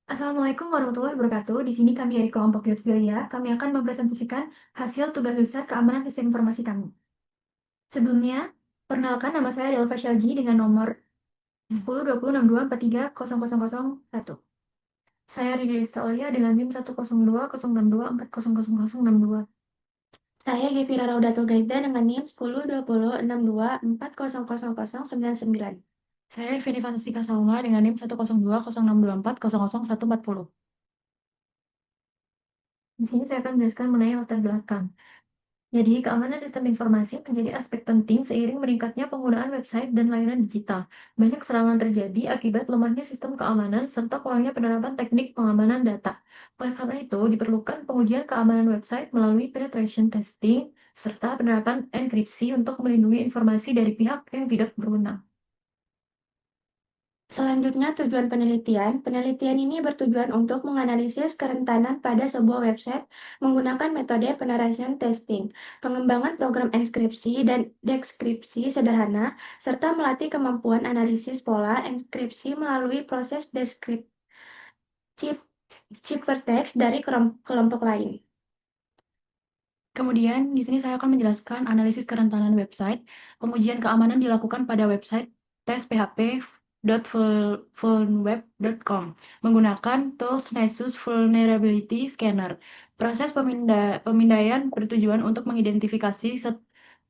Assalamualaikum warahmatullahi wabarakatuh. Di sini kami dari kelompok Yudhilya. Kami akan mempresentasikan hasil tugas besar keamanan sistem informasi kami. Sebelumnya, perkenalkan nama saya Delva Shalji dengan nomor 102062430001. Saya Rida Aulia dengan NIM 1020624000062. Saya Gevira Raudatul Gaida dengan NIM 102062400099. Saya Feni Fantastika Salma dengan NIM 1020624000140. Di sini saya akan menjelaskan mengenai latar belakang. Jadi, keamanan sistem informasi menjadi aspek penting seiring meningkatnya penggunaan website dan layanan digital. Banyak serangan terjadi akibat lemahnya sistem keamanan serta kurangnya penerapan teknik pengamanan data. Oleh karena itu, diperlukan pengujian keamanan website melalui penetration testing serta penerapan enkripsi untuk melindungi informasi dari pihak yang tidak berwenang. Selanjutnya, tujuan penelitian. Penelitian ini bertujuan untuk menganalisis kerentanan pada sebuah website menggunakan metode penetration testing, pengembangan program enkripsi dan dekripsi sederhana, serta melatih kemampuan analisis pola enkripsi melalui proses deskripsi ciphertext dari kelompok lain. Kemudian, di sini saya akan menjelaskan analisis kerentanan website. Pengujian keamanan dilakukan pada website testphp.vulnweb.com menggunakan tools Nessus Vulnerability Scanner. Proses pemindaian bertujuan untuk mengidentifikasi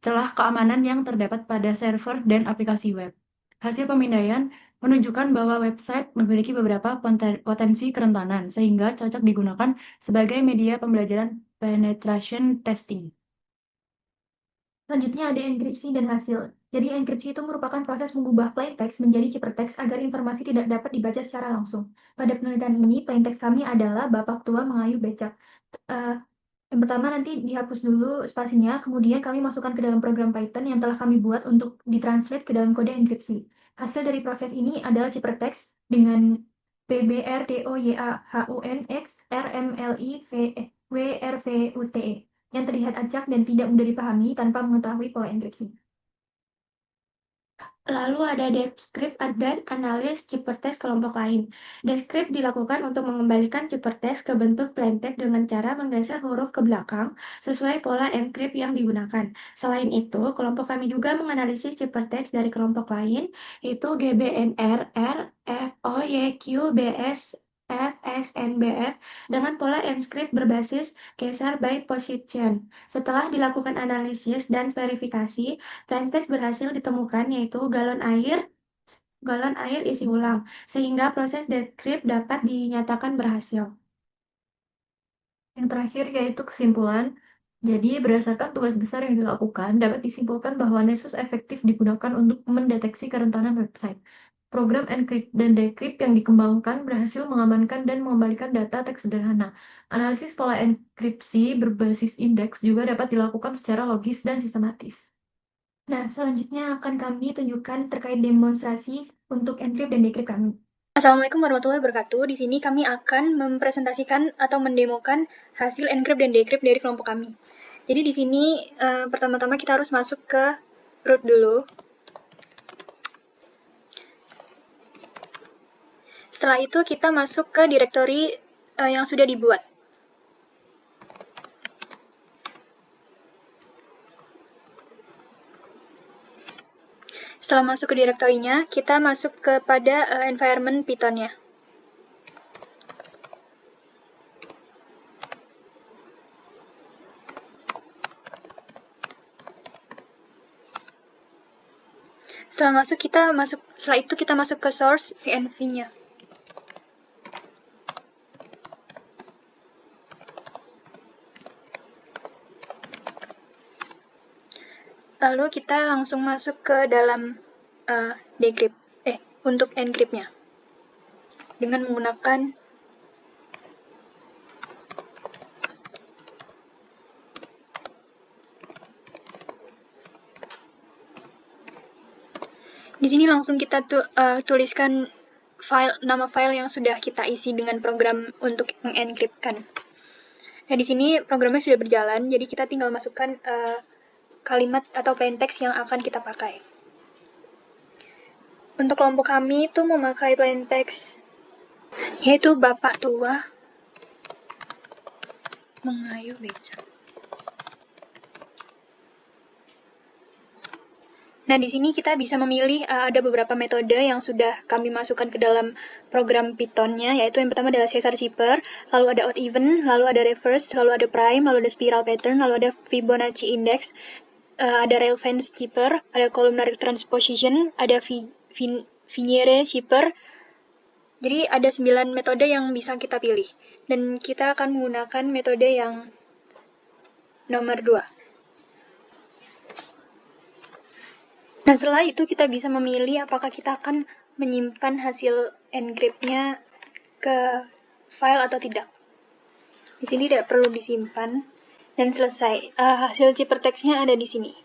celah keamanan yang terdapat pada server dan aplikasi web. Hasil pemindaian menunjukkan bahwa website memiliki beberapa potensi kerentanan, sehingga cocok digunakan sebagai media pembelajaran penetration testing. Selanjutnya ada enkripsi dan hasil. Jadi enkripsi itu merupakan proses mengubah plaintext menjadi ciphertext agar informasi tidak dapat dibaca secara langsung. Pada penelitian ini, plaintext kami adalah Bapak Tua Mengayuh Becak. Yang pertama nanti dihapus dulu spasinya, kemudian kami masukkan ke dalam program Python yang telah kami buat untuk ditranslate ke dalam kode enkripsi. Hasil dari proses ini adalah ciphertext dengan BBRDOYAHUNXRMLIWRVUTE yang terlihat acak dan tidak mudah dipahami tanpa mengetahui pola enkripsi. Lalu ada deskrip dan analis ciphertext kelompok lain. Deskrip dilakukan untuk mengembalikan ciphertext ke bentuk plaintext dengan cara menggeser huruf ke belakang sesuai pola encrypt yang digunakan. Selain itu, kelompok kami juga menganalisis ciphertext dari kelompok lain, yaitu GBNR, R, F, O, Y, Q, BS, FXNBF dengan pola encrypt berbasis geser by position. Setelah dilakukan analisis dan verifikasi, plaintext berhasil ditemukan yaitu galon air isi ulang, sehingga proses decrypt dapat dinyatakan berhasil. Yang terakhir yaitu kesimpulan. Jadi, berdasarkan tugas besar yang dilakukan, dapat disimpulkan bahwa Nessus efektif digunakan untuk mendeteksi kerentanan website. Program encrypt dan decrypt yang dikembangkan berhasil mengamankan dan mengembalikan data teks sederhana. Analisis pola enkripsi berbasis indeks juga dapat dilakukan secara logis dan sistematis. Nah, selanjutnya akan kami tunjukkan terkait demonstrasi untuk encrypt dan decrypt kami. Assalamualaikum warahmatullahi wabarakatuh. Di sini kami akan mempresentasikan atau mendemokan hasil encrypt dan decrypt dari kelompok kami. Jadi di sini pertama-tama kita harus masuk ke root dulu. Setelah itu kita masuk ke directory yang sudah dibuat. Setelah masuk ke direktorinya, kita masuk kepada environment Python-nya. Setelah itu kita masuk ke source VNV-nya. Lalu kita langsung masuk ke dalam decrypt, untuk encrypt-nya. Dengan menggunakan di sini langsung kita tuliskan nama file yang sudah kita isi dengan program untuk mengenkriptkan. Nah, di sini programnya sudah berjalan, jadi kita tinggal masukkan kalimat atau plaintext yang akan kita pakai. Untuk kelompok kami itu memakai plaintext yaitu bapak tua mengayuh becak. Nah, di sini kita bisa memilih ada beberapa metode yang sudah kami masukkan ke dalam program Python-nya, yaitu yang pertama adalah Caesar zipper, lalu ada odd even, lalu ada reverse, lalu ada prime, lalu ada spiral pattern, lalu ada Fibonacci index, ada Relevancy zipper, ada columnar transposition, ada Vignere zipper. Jadi ada 9 metode yang bisa kita pilih. Dan kita akan menggunakan metode yang nomor 2. Nah, setelah itu kita bisa memilih apakah kita akan menyimpan hasil encrypt-nya ke file atau tidak. Di sini tidak perlu disimpan dan selesai. Hasil ciphertext-nya ada di sini.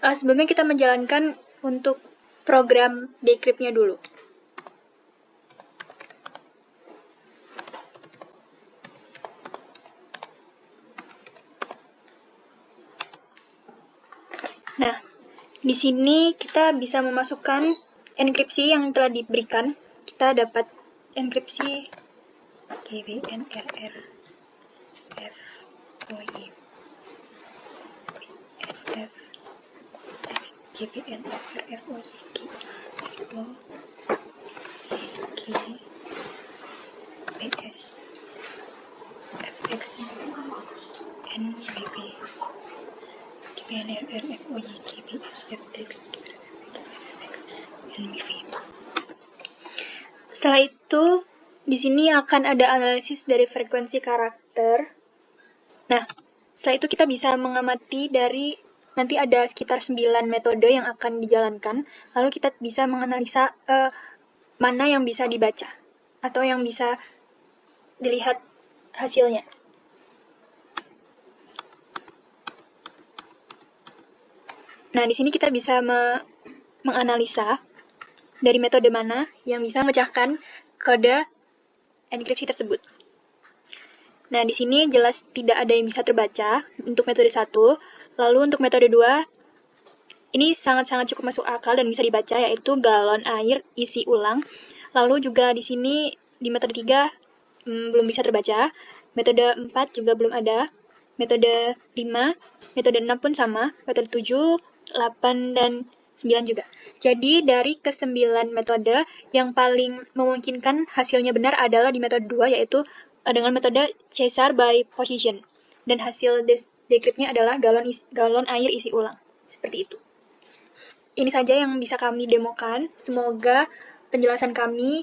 Sebelumnya kita menjalankan untuk program decrypt-nya dulu. Nah, di sini kita bisa memasukkan enkripsi yang telah diberikan. Kita dapat enkripsi GBNRR FOI SF X GBNRR FOI G PS FX NVB GBNRR FOI GPS FX NVB. Setelah itu, di sini akan ada analisis dari frekuensi karakter. Nah, setelah itu kita bisa mengamati dari nanti ada sekitar 9 metode yang akan dijalankan. Lalu kita bisa menganalisa mana yang bisa dibaca atau yang bisa dilihat hasilnya. Nah, di sini kita bisa menganalisa dari metode mana yang bisa memecahkan kode enkripsi tersebut. Nah, di sini jelas tidak ada yang bisa terbaca untuk metode 1. Lalu untuk metode 2, ini sangat-sangat cukup masuk akal dan bisa dibaca, yaitu galon air isi ulang. Lalu juga di sini di metode 3 belum bisa terbaca. Metode 4 juga belum ada. Metode 5, metode 6 pun sama. Metode 7, 8, dan 9 juga. Jadi dari ke-9 metode yang paling memungkinkan hasilnya benar adalah di metode 2, yaitu dengan metode Caesar by position. Dan hasil decrypt-nya adalah galon air isi ulang. Seperti itu. Ini saja yang bisa kami demokan. Semoga penjelasan kami